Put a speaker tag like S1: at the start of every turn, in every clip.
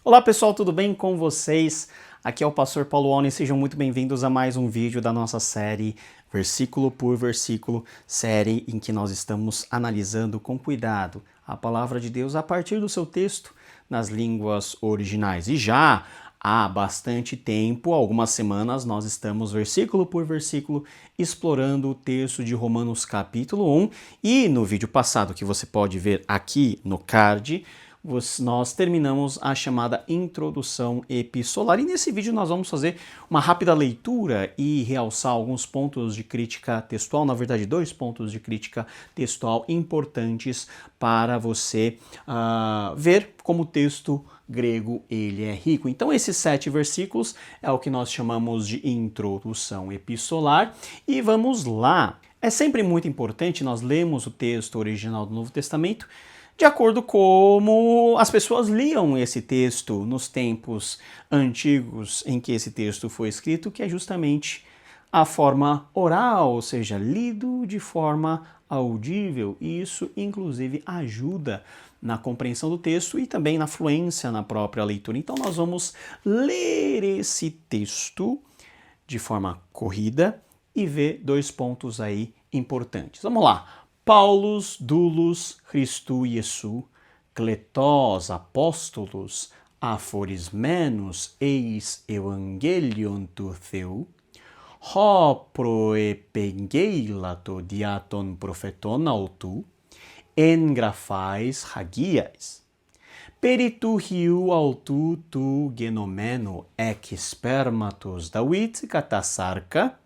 S1: Olá pessoal, tudo bem com vocês? Aqui é o Pastor Paulo Oni, sejam muito bem-vindos a mais um vídeo da nossa série Versículo por Versículo, série em que nós estamos analisando com cuidado a Palavra de Deus a partir do seu texto nas línguas originais. E já há bastante tempo, algumas semanas, nós estamos versículo por versículo explorando o texto de Romanos capítulo 1 e no vídeo passado que você pode ver aqui no card, nós terminamos a chamada introdução epistolar e nesse vídeo nós vamos fazer uma rápida leitura e realçar alguns pontos de crítica textual, na verdade 2 pontos de crítica textual importantes para você ver como o texto grego ele é rico. Então esses 7 versículos é o que nós chamamos de introdução epistolar e vamos lá. É sempre muito importante nós lermos o texto original do Novo Testamento de acordo com como as pessoas liam esse texto nos tempos antigos em que esse texto foi escrito, que é justamente a forma oral, ou seja, lido de forma audível. E isso, inclusive, ajuda na compreensão do texto e também na fluência na própria leitura. Então, nós vamos ler esse texto de forma corrida e ver 2 pontos aí importantes. Vamos lá. Paulus, doulos, Christou Iesu, kletos apóstolos, aphorismenos eis evangelion tu Theu, ho proepengeilato diaton propheton autu, engrafais hagiais. Peritu hiu autu tu genomeno ec spermatos David katasarka,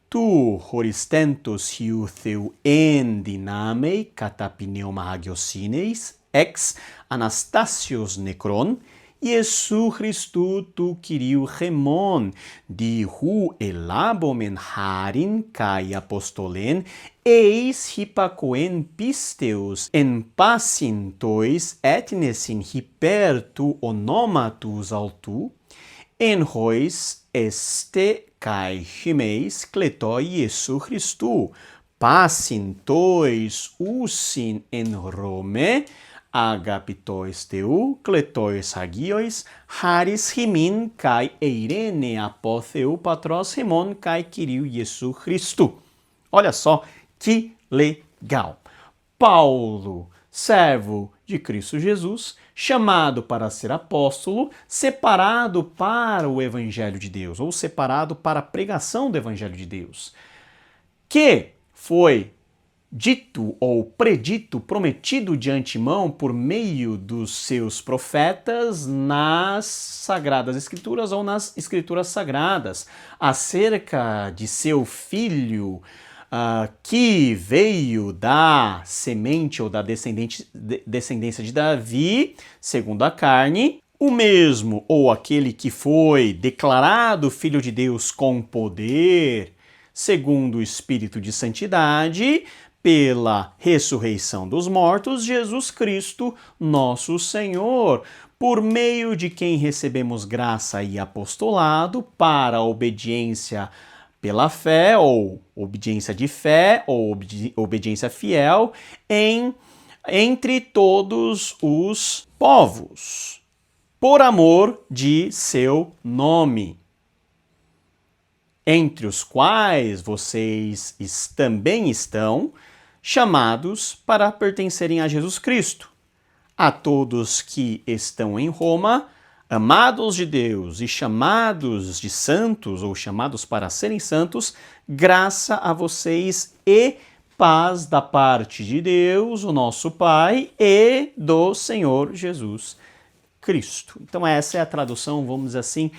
S1: tu horistentos hiu theu en dinamei katapneuma hagiosineis, ex Anastasios necron, Iesu Christu tu Kyriou hemon, di hu elabomen harin kai apostolen, eis hypakoen pisteus en pacintois etnesin hyper tu onomatus altu, en hois este kai hymeis kletoi Iesu Christu, pacintois usin en Rome, agapitois teu, kletois hagiois, haris himin kai eirene apotheu patros hemon kai Kyriou Iesu Christu. Olha só que legal. Paulo, servo de Cristo Jesus, chamado para ser apóstolo, separado para o Evangelho de Deus, ou separado para a pregação do Evangelho de Deus, que foi dito ou predito, prometido de antemão por meio dos seus profetas nas Sagradas Escrituras ou nas Escrituras Sagradas, acerca de seu filho que veio da semente ou da descendência de Davi, segundo a carne, o mesmo ou aquele que foi declarado Filho de Deus com poder, segundo o Espírito de Santidade, pela ressurreição dos mortos, Jesus Cristo, nosso Senhor, por meio de quem recebemos graça e apostolado para a obediência pela fé, ou obediência de fé, ou obediência fiel, entre todos os povos, por amor de seu nome, entre os quais vocês também estão chamados para pertencerem a Jesus Cristo. A todos que estão em Roma, amados de Deus e chamados de santos, ou chamados para serem santos, graça a vocês e paz da parte de Deus, o nosso Pai, e do Senhor Jesus Cristo. Então essa é a tradução, vamos dizer assim,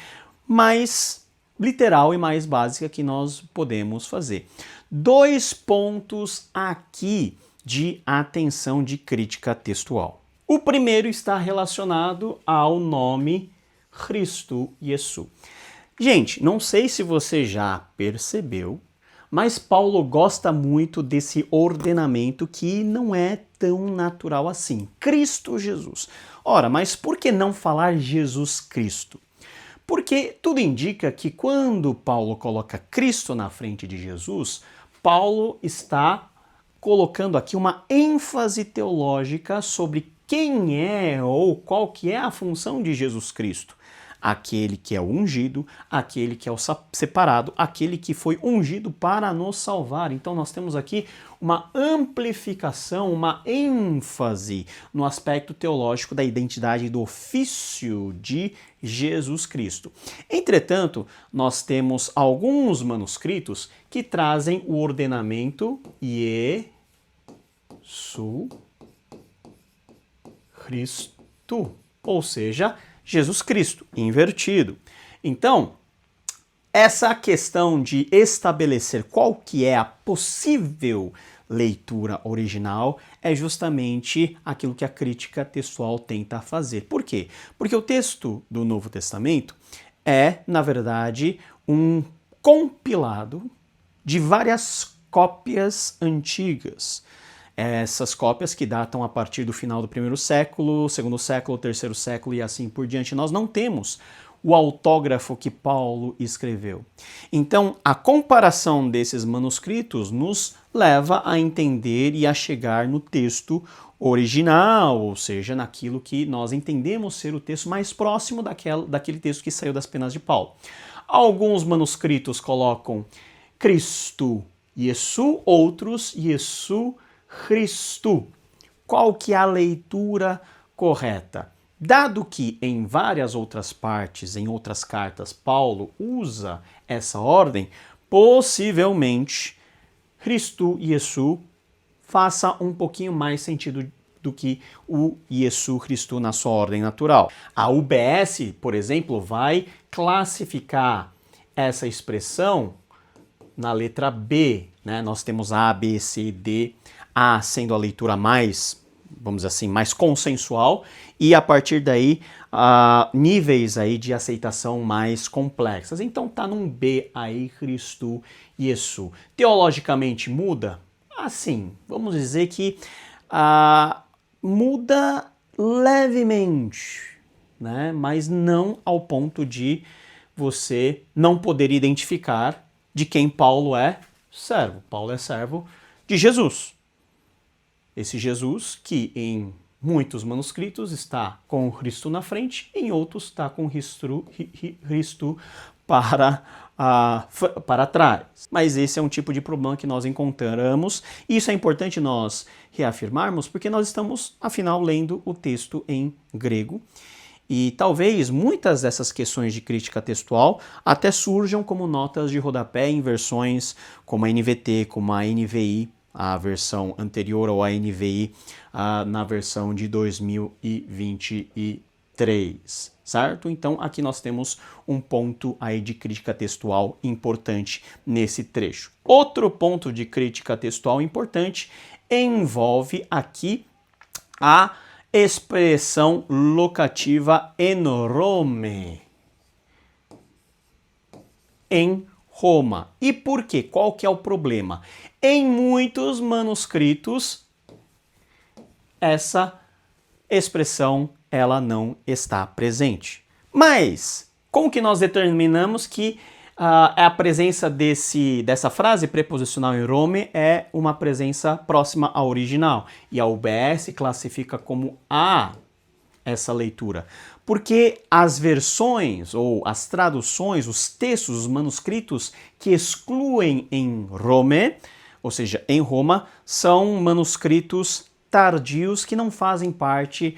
S1: mais literal e mais básica que nós podemos fazer. 2 pontos aqui de atenção de crítica textual. O primeiro está relacionado ao nome Christou Iesu. Gente, não sei se você já percebeu, mas Paulo gosta muito desse ordenamento que não é tão natural assim. Cristo Jesus. Ora, mas por que não falar Jesus Cristo? Porque tudo indica que quando Paulo coloca Cristo na frente de Jesus, Paulo está colocando aqui uma ênfase teológica sobre quem é ou qual que é a função de Jesus Cristo. Aquele que é o ungido, aquele que é o separado, aquele que foi ungido para nos salvar. Então nós temos aqui uma amplificação, uma ênfase no aspecto teológico da identidade e do ofício de Jesus Cristo. Entretanto, nós temos alguns manuscritos que trazem o ordenamento Iesu Cristo, ou seja, Jesus Cristo, invertido. Então, essa questão de estabelecer qual que é a possível leitura original é justamente aquilo que a crítica textual tenta fazer. Por quê? Porque o texto do Novo Testamento é, na verdade, um compilado de várias cópias antigas. Essas cópias que datam a partir do final do primeiro século, segundo século, terceiro século e assim por diante. Nós não temos o autógrafo que Paulo escreveu. Então, a comparação desses manuscritos nos leva a entender e a chegar no texto original, ou seja, naquilo que nós entendemos ser o texto mais próximo daquele texto que saiu das penas de Paulo. Alguns manuscritos colocam Cristo Iesu, outros Iesu Cristo. Qual que é a leitura correta? Dado que em várias outras partes, em outras cartas, Paulo usa essa ordem, possivelmente Cristo Iesu faça um pouquinho mais sentido do que o Iesu Cristo na sua ordem natural. A UBS, por exemplo, vai classificar essa expressão na letra B, né? Nós temos A, B, C, D, A sendo a leitura mais, vamos dizer assim, mais consensual, e a partir daí níveis aí de aceitação mais complexas. Então tá num B aí, Cristo Iesu. Teologicamente muda? Assim, vamos dizer que muda levemente, né? Mas não ao ponto de você não poder identificar de quem Paulo é servo. Paulo é servo de Jesus. Esse Jesus que em muitos manuscritos está com Cristo na frente, em outros está com Cristo para trás. Mas esse é um tipo de problema que nós encontramos, e isso é importante nós reafirmarmos, porque nós estamos, afinal, lendo o texto em grego, e talvez muitas dessas questões de crítica textual até surjam como notas de rodapé em versões como a NVT, como a NVI, a versão anterior ao ANVI, na versão de 2023, certo? Então aqui nós temos um ponto aí de crítica textual importante nesse trecho. Outro ponto de crítica textual importante envolve aqui a expressão locativa en Rome, em Roma. E por quê? Qual que é o problema? Em muitos manuscritos, essa expressão ela não está presente. Mas como que nós determinamos que a presença dessa frase preposicional em Rome é uma presença próxima ao original? E a UBS classifica como essa leitura. Porque as versões ou as traduções, os textos, os manuscritos que excluem em Rome, ou seja, em Roma, são manuscritos tardios que não fazem parte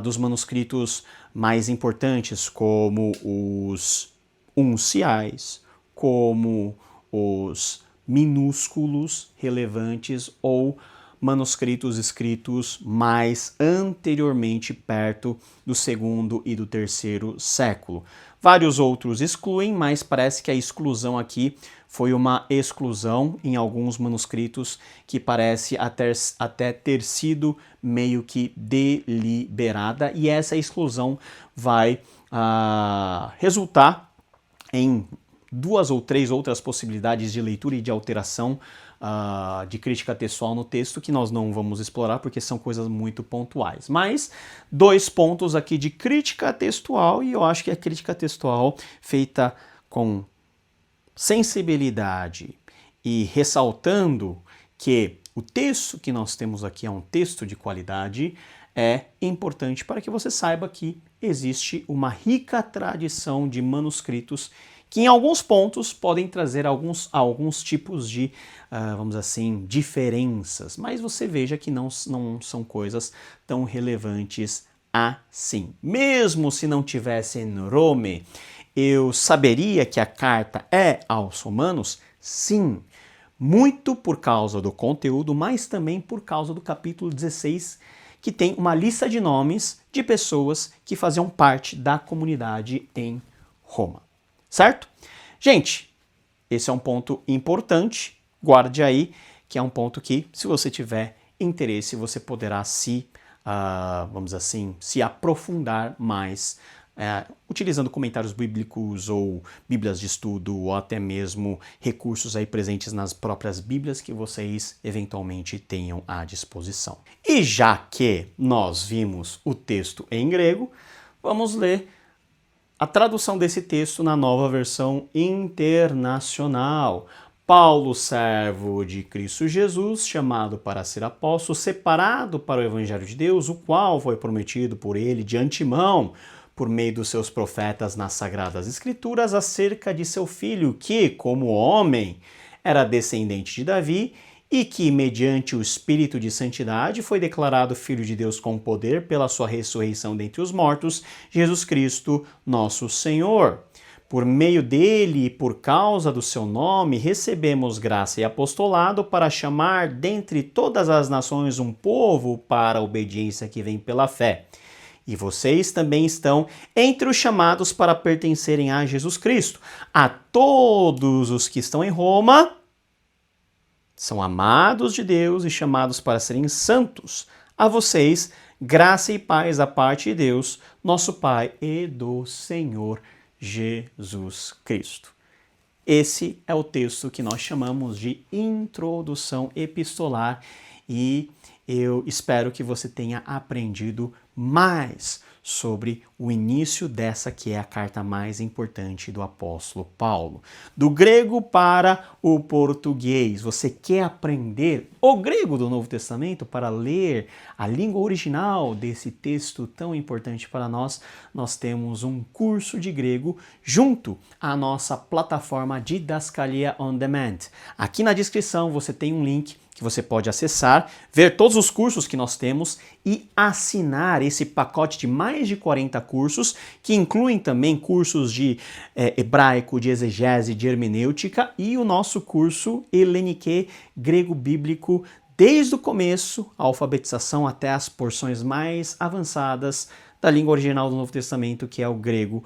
S1: dos manuscritos mais importantes, como os unciais, como os minúsculos relevantes ou manuscritos escritos mais anteriormente, perto do segundo e do terceiro século. Vários outros excluem, mas parece que a exclusão aqui foi uma exclusão em alguns manuscritos que parece até ter sido meio que deliberada, e essa exclusão vai resultar em 2 ou 3 outras possibilidades de leitura e de alteração de crítica textual no texto, que nós não vamos explorar porque são coisas muito pontuais. Mas 2 pontos aqui de crítica textual, e eu acho que a crítica textual feita com sensibilidade e ressaltando que o texto que nós temos aqui é um texto de qualidade, é importante para que você saiba que existe uma rica tradição de manuscritos que em alguns pontos podem trazer alguns tipos de, vamos dizer assim, diferenças, mas você veja que não são coisas tão relevantes assim. Mesmo se não tivesse em Rome, eu saberia que a carta é aos Romanos? Sim, muito por causa do conteúdo, mas também por causa do capítulo 16, que tem uma lista de nomes de pessoas que faziam parte da comunidade em Roma. Certo? Gente, esse é um ponto importante, guarde aí, que é um ponto que, se você tiver interesse, você poderá vamos dizer assim, se aprofundar mais, utilizando comentários bíblicos ou bíblias de estudo, ou até mesmo recursos aí presentes nas próprias bíblias que vocês eventualmente tenham à disposição. E já que nós vimos o texto em grego, vamos ler a tradução desse texto na Nova Versão Internacional. Paulo, servo de Cristo Jesus, chamado para ser apóstolo, separado para o Evangelho de Deus, o qual foi prometido por ele de antemão, por meio dos seus profetas nas Sagradas Escrituras, acerca de seu filho, que, como homem, era descendente de Davi, e que, mediante o Espírito de Santidade, foi declarado Filho de Deus com poder pela sua ressurreição dentre os mortos, Jesus Cristo, nosso Senhor. Por meio dele e por causa do seu nome, recebemos graça e apostolado para chamar dentre todas as nações um povo para a obediência que vem pela fé. E vocês também estão entre os chamados para pertencerem a Jesus Cristo. A todos os que estão em Roma, são amados de Deus e chamados para serem santos. A vocês, graça e paz da parte de Deus, nosso Pai, e do Senhor Jesus Cristo. Esse é o texto que nós chamamos de introdução epistolar e eu espero que você tenha aprendido mais sobre o início dessa que é a carta mais importante do apóstolo Paulo. Do grego para o português. Você quer aprender o grego do Novo Testamento para ler a língua original desse texto tão importante para nós? Nós temos um curso de grego junto à nossa plataforma Didascalia On Demand. Aqui na descrição você tem um link que você pode acessar, ver todos os cursos que nós temos e assinar esse pacote de mais de 40 cursos, que incluem também cursos de hebraico, de exegese, de hermenêutica e o nosso curso Helenique grego bíblico, desde o começo, a alfabetização até as porções mais avançadas da língua original do Novo Testamento, que é o grego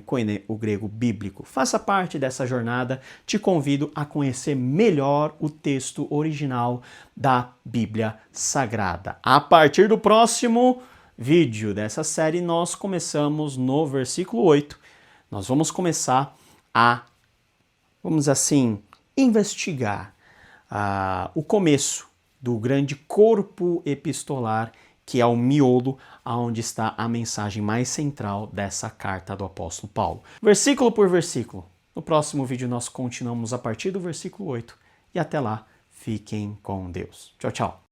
S1: koiné, o grego bíblico. Faça parte dessa jornada, te convido a conhecer melhor o texto original da Bíblia Sagrada. A partir do próximo vídeo dessa série, nós começamos no versículo 8. Nós vamos começar a, vamos dizer assim, investigar o começo do grande corpo epistolar, que é o miolo, onde está a mensagem mais central dessa carta do apóstolo Paulo. Versículo por versículo. No próximo vídeo nós continuamos a partir do versículo 8. E até lá, fiquem com Deus. Tchau, tchau.